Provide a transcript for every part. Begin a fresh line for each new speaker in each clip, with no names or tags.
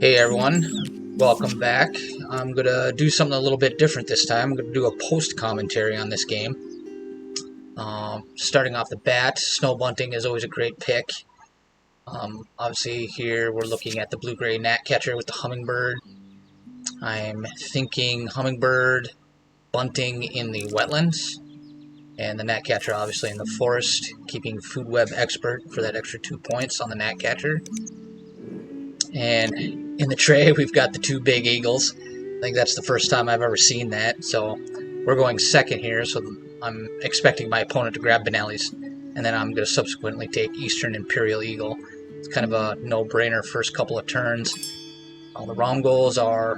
Hey everyone, welcome back. I'm gonna do something a little bit different this time. I'm gonna do a post commentary on this game. Starting off the bat, snow bunting is always a great pick. Obviously here we're looking at the blue-gray gnatcatcher with the hummingbird. I'm thinking hummingbird, bunting in the wetlands, and the gnatcatcher obviously in the forest, keeping food web expert for that extra 2 points on the gnatcatcher. And in the tray, we've got the two big eagles. I think that's the first time I've ever seen that. So we're going second here, so I'm expecting my opponent to grab Benelli's. And then I'm going to subsequently take Eastern Imperial Eagle. It's kind of a no-brainer first couple of turns. The round goals are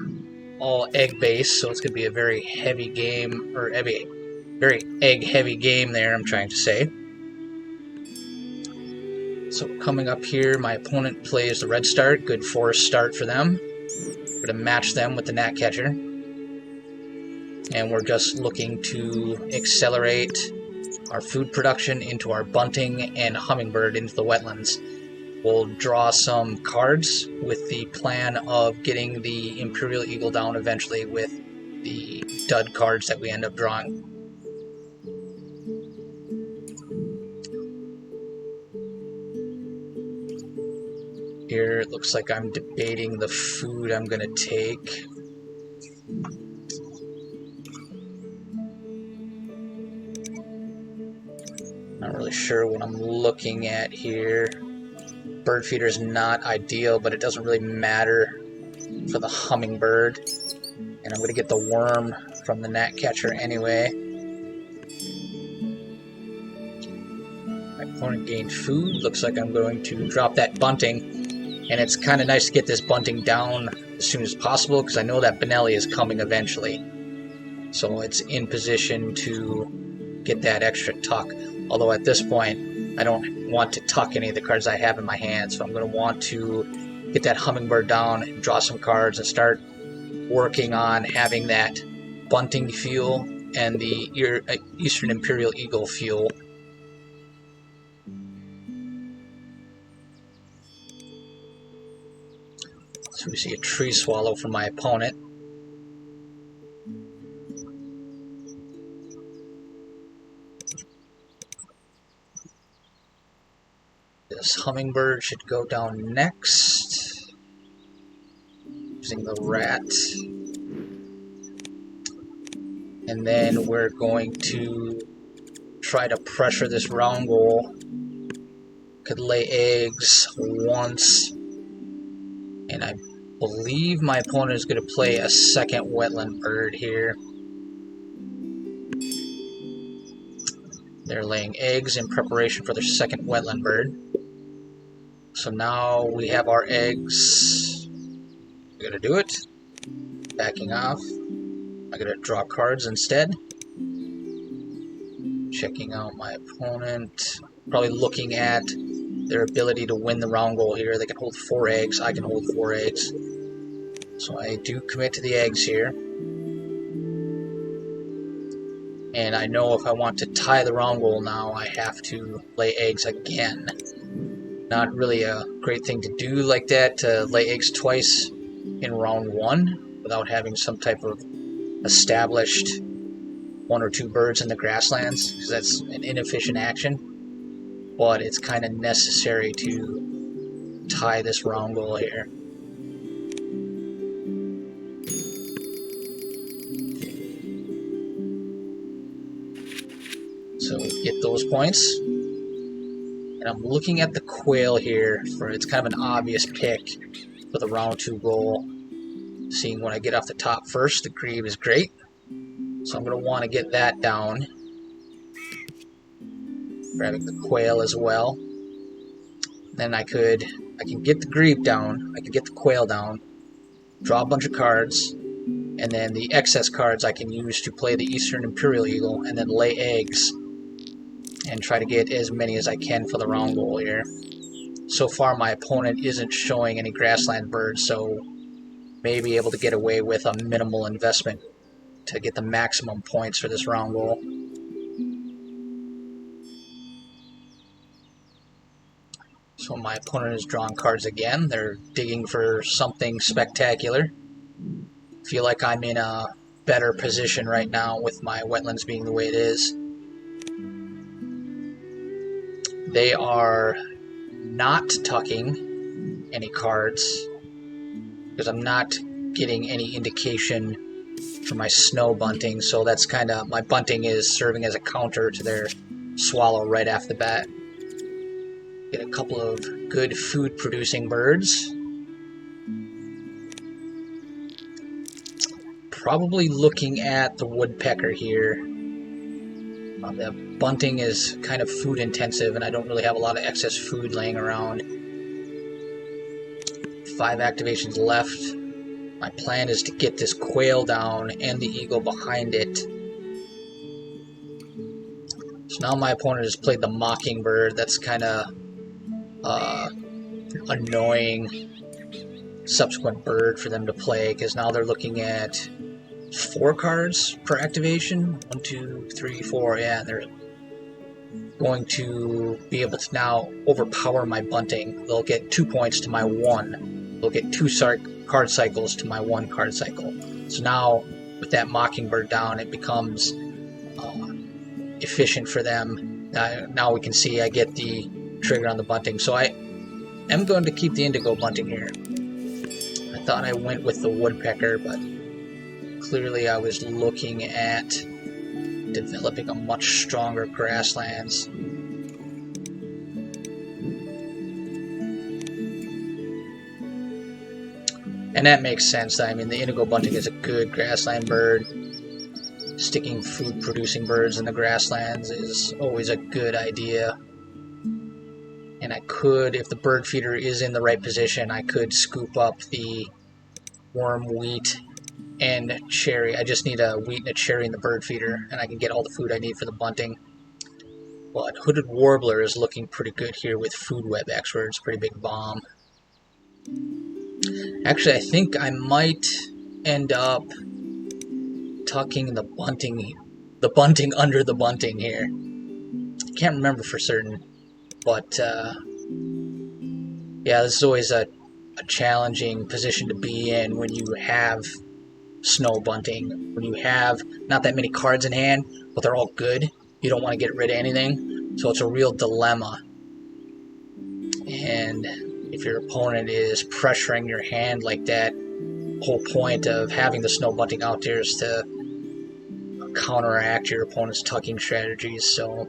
all egg-based, so it's going to be a very heavy game, or very egg-heavy game there, I'm trying to say. So coming up here, my opponent plays the red start. Good forest start for them. We're going to match them with the gnatcatcher. And we're just looking to accelerate our food production into our bunting and hummingbird into the wetlands. We'll draw some cards with the plan of getting the Imperial Eagle down eventually with the dud cards that we end up drawing. Here it looks like I'm debating the food I'm going to take. Not really sure what I'm looking at here. Bird feeder is not ideal, but it doesn't really matter for the hummingbird. And I'm going to get the worm from the gnatcatcher anyway. My opponent gained food. Looks like I'm going to drop that bunting. And it's kind of nice to get this bunting down as soon as possible, because I know that Benelli is coming eventually. So it's in position to get that extra tuck. Although at this point, I don't want to tuck any of the cards I have in my hand, so I'm going to want to get that hummingbird down and draw some cards and start working on having that bunting fuel and the Eastern Imperial Eagle fuel. So we see a tree swallow from my opponent. This hummingbird should go down next, using the rat. And then we're going to try to pressure this round goal. Could lay eggs once. And I believe my opponent is going to play a second wetland bird here. They're laying eggs in preparation for their second wetland bird. So now we have our eggs. We're going to do it. Backing off. I'm going to draw cards instead. Checking out my opponent. Probably looking at their ability to win the round goal here. They can hold 4 eggs. I can hold 4 eggs. So I do commit to the eggs here. And I know if I want to tie the round goal now, I have to lay eggs again. Not really a great thing to do like that, to lay eggs twice in round 1 without having some type of established 1 or 2 birds in the grasslands, because that's an inefficient action. But it's kind of necessary to tie this round goal here. So get those points. And I'm looking at the quail here for it's kind of an obvious pick for the round 2 goal. Seeing when I get off the top first, the grebe is great. So I'm going to want to get that down. Grabbing the quail as well. Then I can get the grebe down, I can get the quail down, draw a bunch of cards, and then the excess cards I can use to play the Eastern Imperial Eagle and then lay eggs and try to get as many as I can for the round goal here. So far my opponent isn't showing any grassland birds, so may be able to get away with a minimal investment to get the maximum points for this round goal. So my opponent has drawn cards again. They're digging for something spectacular. Feel like I'm in a better position right now with my wetlands being the way it is. They are not tucking any cards because I'm not getting any indication for my snow bunting, so that's kind of, my bunting is serving as a counter to their swallow right off the bat. Get a couple of good food producing birds. Probably looking at the woodpecker here. The bunting is kind of food intensive and I don't really have a lot of excess food laying around. 5 activations left. My plan is to get this quail down and the eagle behind it. So now my opponent has played the mockingbird. That's kind of annoying subsequent bird for them to play, because now they're looking at 4 cards per activation. 1, 2, 3, 4. Yeah, they're going to be able to now overpower my bunting. They'll get 2 points to my 1. They'll get 2 card cycles to my 1 card cycle. So now, with that mockingbird down, it becomes efficient for them. Now we can see I get the trigger on the bunting. So I am going to keep the indigo bunting here. I thought I went with the woodpecker, but clearly I was looking at developing a much stronger grasslands. And that makes sense. I mean, the indigo bunting is a good grassland bird. Sticking food producing birds in the grasslands is always a good idea. And I could, if the bird feeder is in the right position, I could scoop up the worm, wheat, and cherry. I just need a wheat and a cherry in the bird feeder, and I can get all the food I need for the bunting. But hooded warbler is looking pretty good here with food web experts. Pretty big bomb. Actually, I think I might end up tucking the bunting under the bunting here. Can't remember for certain, but yeah, this is always a challenging position to be in when you have snow bunting. When you have not that many cards in hand, but they're all good. You don't want to get rid of anything, so it's a real dilemma. And if your opponent is pressuring your hand like that, the whole point of having the snow bunting out there is to counteract your opponent's tucking strategies. So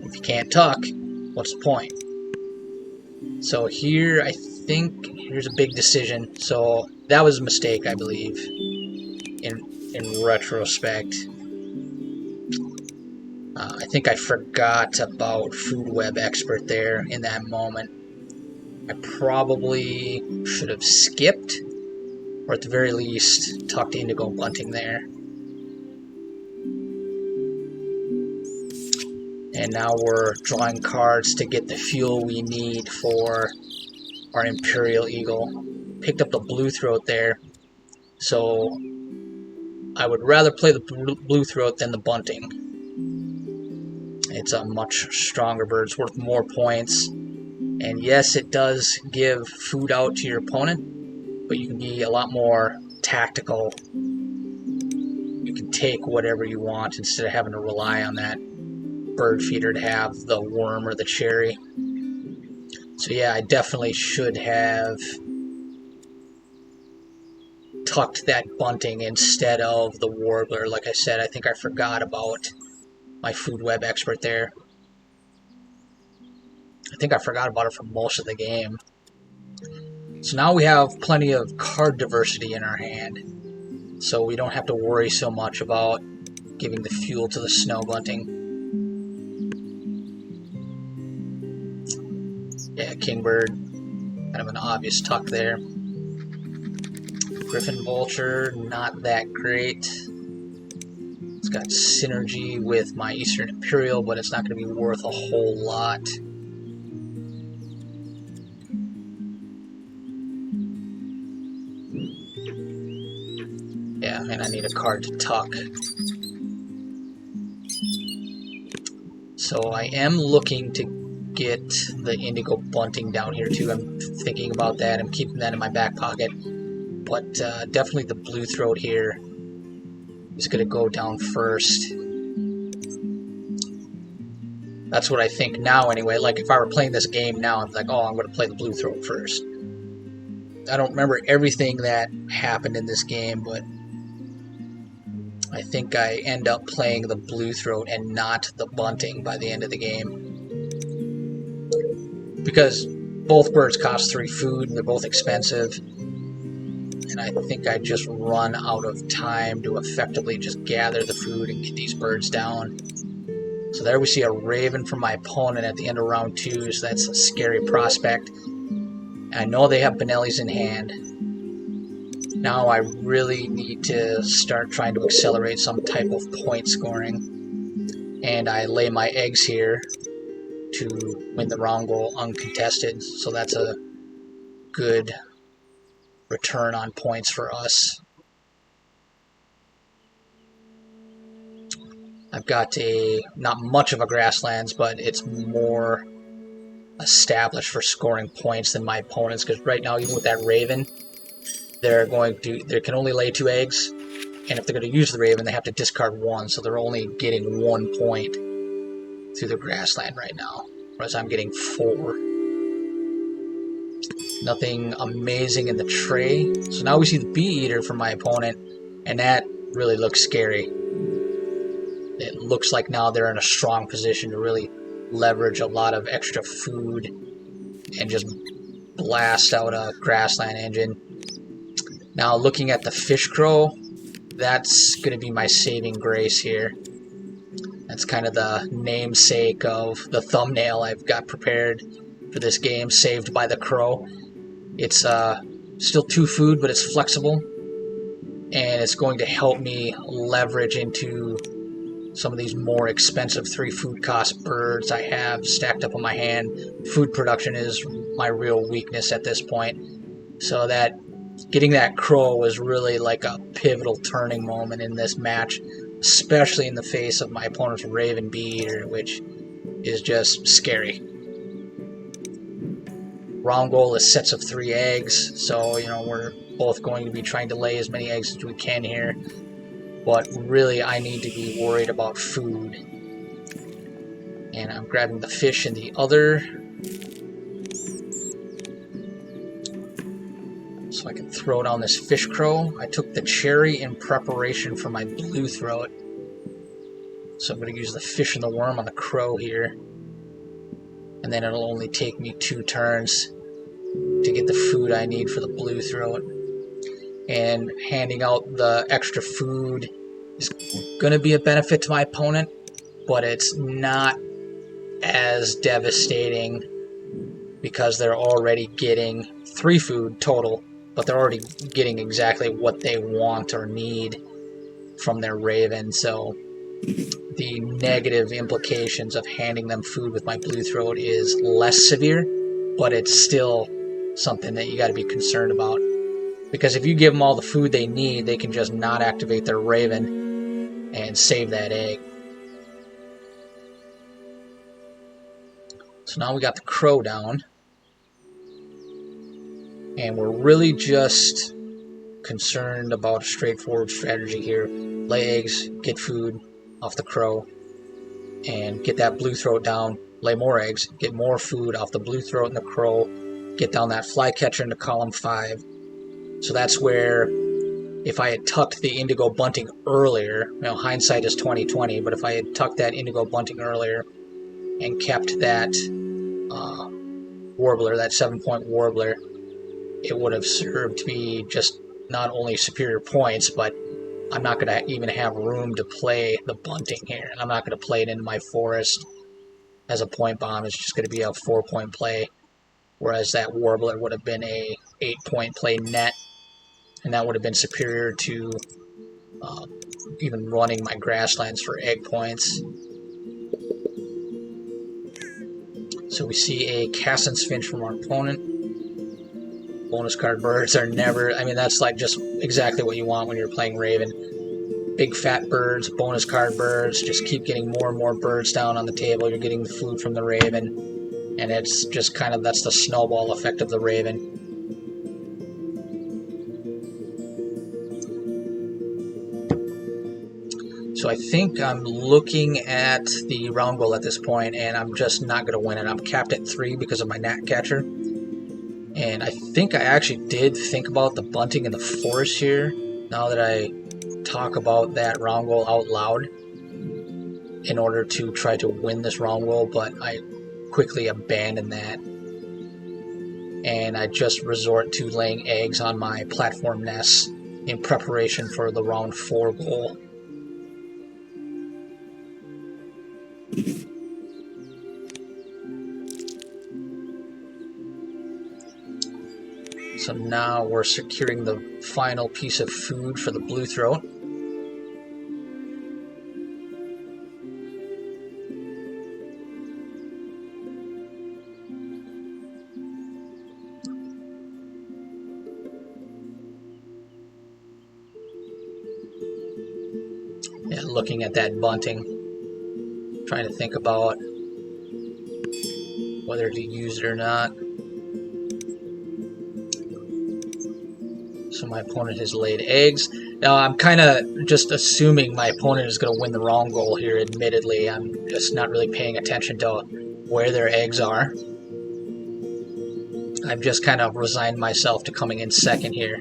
if you can't tuck, what's the point? So here, I think, here's a big decision. So that was a mistake, I believe, in retrospect. I think I forgot about food web expert there in that moment. I probably should have skipped, or at the very least, tucked indigo bunting there. And now we're drawing cards to get the fuel we need for our Imperial Eagle. Picked up the blue throat there, so I would rather play the blue throat than the bunting. It's a much stronger bird. It's worth more points. And yes, it does give food out to your opponent, but you can be a lot more tactical. You can take whatever you want instead of having to rely on that bird feeder to have the worm or the cherry. So yeah, I definitely should have tucked that bunting instead of the warbler. Like I said, I think I forgot about my food web expert there. I think I forgot about it for most of the game. So now we have plenty of card diversity in our hand, so we don't have to worry so much about giving the fuel to the snow bunting. Yeah, Kingbird, kind of an obvious tuck there. Griffin Vulture, not that great. It's got synergy with my Eastern Imperial, but it's not going to be worth a whole lot. Yeah, and I need a card to tuck. So I am looking to get the indigo bunting down here too. I'm thinking about that. I'm keeping that in my back pocket. But definitely the blue throat here is going to go down first. That's what I think now anyway. Like if I were playing this game now, I'm like, oh, I'm going to play the blue throat first. I don't remember everything that happened in this game, but I think I end up playing the blue throat and not the bunting by the end of the game. Because both birds cost 3 food, and they're both expensive. And I think I just run out of time to effectively just gather the food and get these birds down. So there we see a raven from my opponent at the end of round 2, so that's a scary prospect. And I know they have Benellis in hand. Now I really need to start trying to accelerate some type of point scoring. And I lay my eggs here to win the round goal uncontested. So that's a good return on points for us. I've got not much of a grasslands, but it's more established for scoring points than my opponents, because right now, even with that raven, they can only lay 2 eggs, and if they're going to use the raven, they have to discard 1, so they're only getting 1 point through the grassland right now, whereas I'm getting 4. Nothing amazing in the tray. So now we see the bee eater from my opponent, and that really looks scary. It looks like now they're in a strong position to really leverage a lot of extra food and just blast out a grassland engine. Now looking at the fish crow, that's going to be my saving grace here. That's kind of the namesake of the thumbnail I've got prepared for this game, Saved by the Crow. It's still 2 food, but it's flexible, and it's going to help me leverage into some of these more expensive 3 food cost birds I have stacked up on my hand. Food production is my real weakness at this point. So that getting that crow was really like a pivotal turning moment in this match, especially in the face of my opponent's raven bee eater, which is just scary. Round goal is sets of 3 eggs, so we're both going to be trying to lay as many eggs as we can here. But really, I need to be worried about food. And I'm grabbing the fish in the other, so I can throw down this fish crow. I took the cherry in preparation for my blue throat, so I'm going to use the fish and the worm on the crow here. And then it'll only take me 2 turns to get the food I need for the blue throat. And handing out the extra food is going to be a benefit to my opponent, but it's not as devastating because they're already getting 3 food total, but they're already getting exactly what they want or need from their raven. So the negative implications of handing them food with my blue throat is less severe, but it's still something that you got to be concerned about. Because if you give them all the food they need, they can just not activate their raven and save that egg. So now we got the crow down. And we're really just concerned about a straightforward strategy here. Lay eggs, get food off the crow, and get that blue throat down. Lay more eggs, get more food off the blue throat and the crow. Get down that flycatcher into column 5. So that's where, if I had tucked the indigo bunting earlier, hindsight is 20/20, but if I had tucked that indigo bunting earlier and kept that warbler, that 7-point warbler, it would have served me just not only superior points, but I'm not going to even have room to play the bunting here. And I'm not going to play it into my forest as a point bomb. It's just going to be a 4-point play, whereas that warbler would have been a 8-point play net. And that would have been superior to even running my grasslands for egg points. So we see a Cassin's Finch from our opponent. Bonus card birds are never... that's like just exactly what you want when you're playing Raven. Big fat birds, bonus card birds. Just keep getting more and more birds down on the table. You're getting the food from the Raven. And it's just kind of, that's the snowball effect of the Raven. So I think I'm looking at the round goal at this point, and I'm just not going to win it. I'm capped at 3 because of my gnatcatcher. And I think I actually did think about the bunting in the forest here, now that I talk about that round goal out loud, in order to try to win this round goal, but I quickly abandoned that. And I just resort to laying eggs on my platform nests in preparation for the round 4 goal. So now we're securing the final piece of food for the blue throat. Yeah, looking at that bunting, trying to think about whether to use it or not. So my opponent has laid eggs. Now I'm kind of just assuming my opponent is going to win the wrong goal here, admittedly. I'm just not really paying attention to where their eggs are. I've just kind of resigned myself to coming in second here.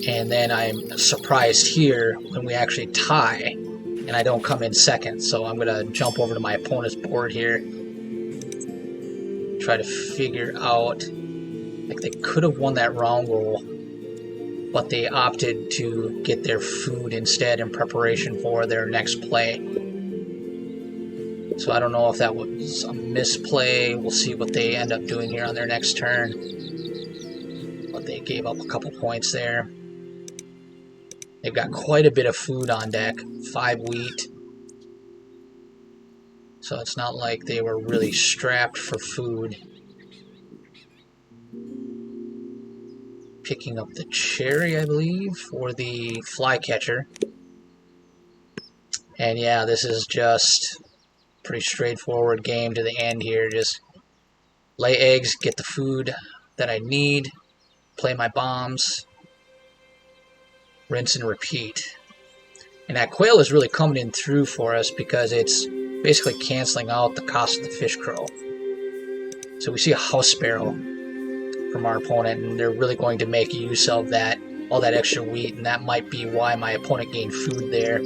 And then I'm surprised here when we actually tie and I don't come in second. So I'm going to jump over to my opponent's board here. Try to figure out, like, they could have won that round goal, but they opted to get their food instead in preparation for their next play. So I don't know if that was a misplay. We'll see what they end up doing here on their next turn. But they gave up a couple points there. They've got quite a bit of food on deck, 5 wheat. So it's not like they were really strapped for food. Picking up the cherry, I believe, for the flycatcher. And yeah, this is just a pretty straightforward game to the end here. Just lay eggs, get the food that I need, play my bombs, rinse and repeat. And that quail is really coming in through for us because it's basically canceling out the cost of the fish crow. So we see a house sparrow from our opponent, and they're really going to make use of that, all that extra wheat, and that might be why my opponent gained food there,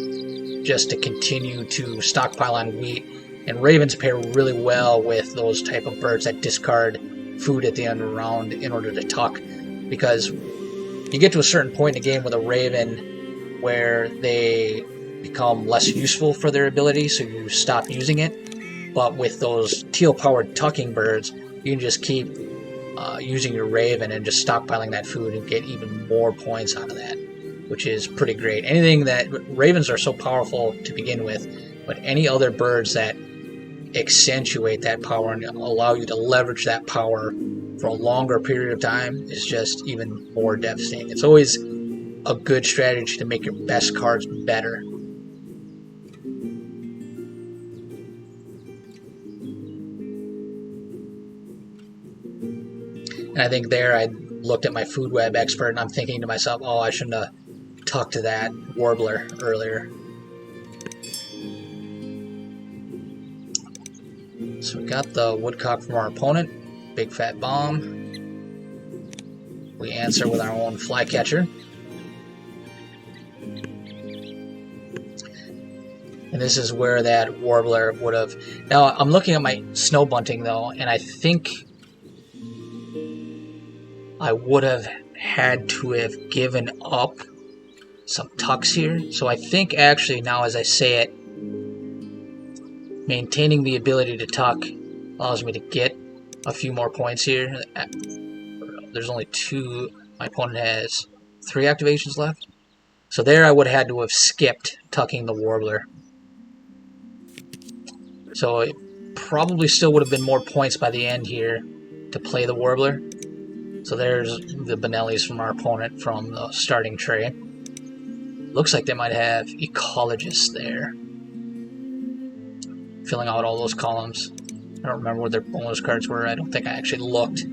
just to continue to stockpile on wheat. And ravens pair really well with those type of birds that discard food at the end of the round in order to tuck, because you get to a certain point in the game with a raven where they become less useful for their ability, so you stop using it. But with those teal-powered tucking birds, you can just keep using your raven and just stockpiling that food and get even more points out of that, which is pretty great. Anything that ravens are so powerful to begin with, but any other birds that accentuate that power and allow you to leverage that power for a longer period of time is just even more devastating. It's always a good strategy to make your best cards better. And I think there I looked at my food web expert and I'm thinking to myself, oh, I shouldn't have tucked to that warbler earlier. So we got the woodcock from our opponent, big fat bomb. We answer with our own flycatcher. And this is where that warbler would have... Now, I'm looking at my snow bunting, though, and I think I would have had to have given up some tucks here. So I think, actually, now as I say it, maintaining the ability to tuck allows me to get a few more points here. There's only 2. My opponent has 3 activations left. So there I would have had to have skipped tucking the warbler. So it probably still would have been more points by the end here to play the warbler. So there's the Benellis from our opponent from the starting tray. Looks like they might have ecologists there, filling out all those columns. I don't remember what their bonus cards were. I don't think I actually looked.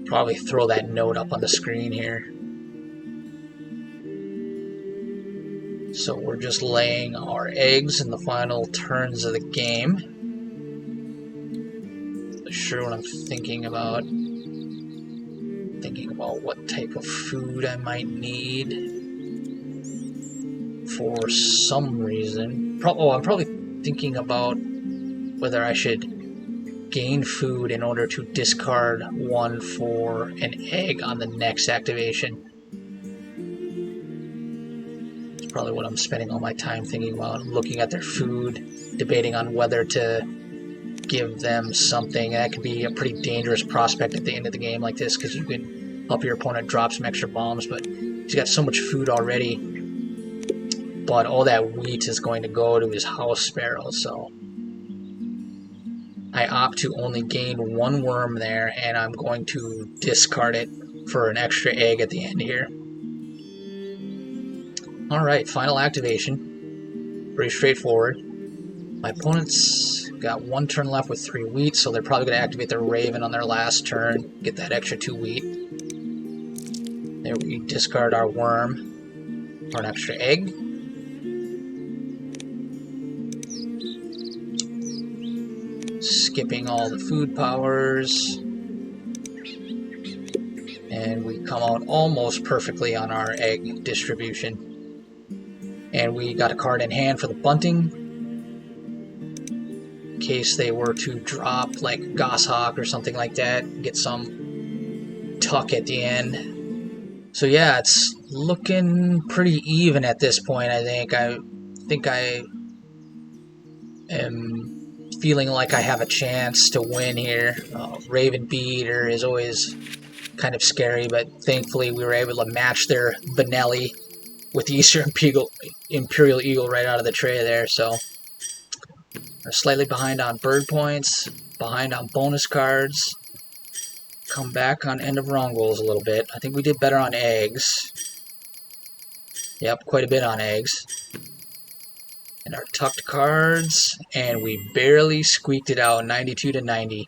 Probably throw that note up on the screen here. So we're just laying our eggs in the final turns of the game. Not sure what I'm thinking about. Thinking about what type of food I might need for some reason. I'm probably thinking about whether I should gain food in order to discard one for an egg on the next activation. It's probably what I'm spending all my time thinking about, looking at their food, debating on whether to give them something. That could be a pretty dangerous prospect at the end of the game like this, because you can help your opponent drop some extra bombs, but he's got so much food already. But all that wheat is going to go to his house sparrow, so I opt to only gain one worm there, and I'm going to discard it for an extra egg at the end here. Alright, final activation. Pretty straightforward. My opponent's got one turn left with 3 wheat, so they're probably going to activate their Raven on their last turn, get that extra 2 wheat. There we discard our worm for an extra egg. Skipping all the food powers. And we come out almost perfectly on our egg distribution. And we got a card in hand for the bunting, in case they were to drop like Goshawk or something like that, get some tuck at the end. So yeah, it's looking pretty even at this point. I think I am feeling like I have a chance to win here. Raven Beater is always kind of scary, but thankfully we were able to match their Benelli with the Eastern Imperial Eagle right out of the tray there. So we're slightly behind on bird points, behind on bonus cards, come back on end of Rongles a little bit. I think we did better on eggs. Yep, quite a bit on eggs. And our tucked cards, and we barely squeaked it out, 92 to 90.